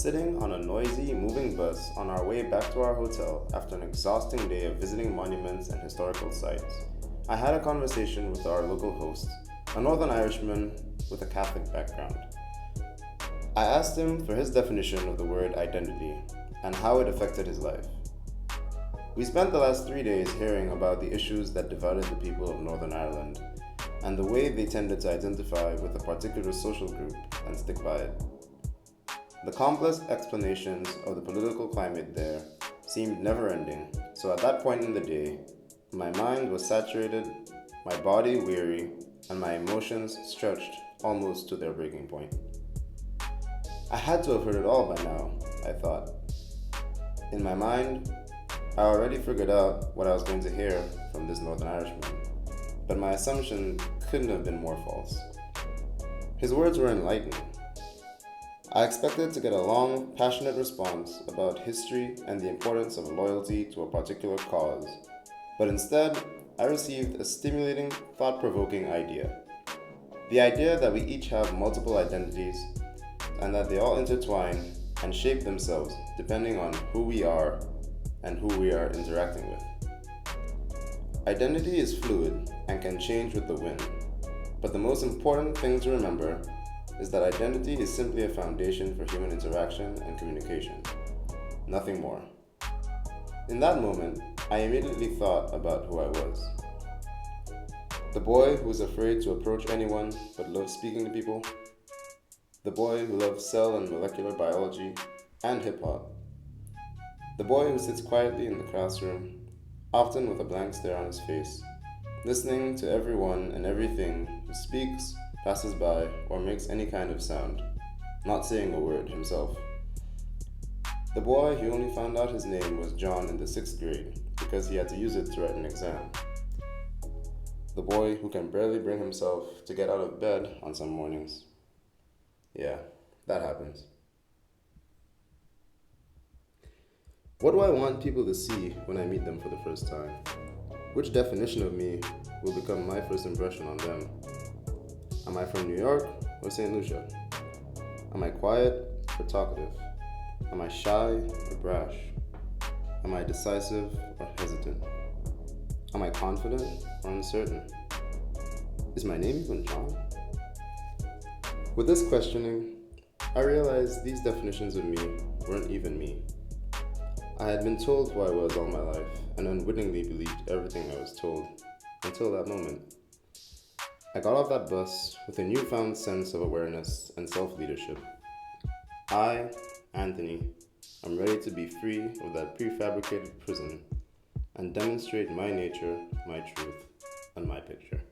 sitting on a noisy, moving bus on our way back to our hotel after an exhausting day of visiting monuments and historical sites. I had a conversation with our local host, a Northern Irishman with a Catholic background. I asked him for his definition of the word identity and how it affected his life. We spent the last 3 days hearing about the issues that divided the people of Northern Ireland and the way they tended to identify with a particular social group and stick by it. The complex explanations of the political climate there seemed never-ending, so at that point in the day, my mind was saturated, my body weary, and my emotions stretched almost to their breaking point. I had to have heard it all by now, I thought. In my mind, I already figured out what I was going to hear from this Northern Irishman, but my assumption couldn't have been more false. His words were enlightening. I expected to get a long, passionate response about history and the importance of loyalty to a particular cause, but instead, I received a stimulating, thought-provoking idea. The idea that we each have multiple identities and that they all intertwine and shape themselves depending on who we are and who we are interacting with. Identity is fluid and can change with the wind, but the most important thing to remember is that identity is simply a foundation for human interaction and communication, nothing more. In that moment, I immediately thought about who I was. The boy who was afraid to approach anyone but loved speaking to people. The boy who loved cell and molecular biology and hip-hop. The boy who sits quietly in the classroom, often with a blank stare on his face, listening to everyone and everything who speaks, passes by, or makes any kind of sound, not saying a word himself. The boy who only found out his name was John in the 6th grade because he had to use it to write an exam. The boy who can barely bring himself to get out of bed on some mornings. Yeah, that happens. What do I want people to see when I meet them for the first time? Which definition of me will become my first impression on them? Am I from New York or St. Lucia? Am I quiet or talkative? Am I shy or brash? Am I decisive or hesitant? Am I confident or uncertain? Is my name even John? With this questioning, I realized these definitions of me weren't even me. I had been told who I was all my life and unwittingly believed everything I was told until that moment. I got off that bus with a newfound sense of awareness and self-leadership. I, Anthony, am ready to be free of that prefabricated prison and demonstrate my nature, my truth, and my picture.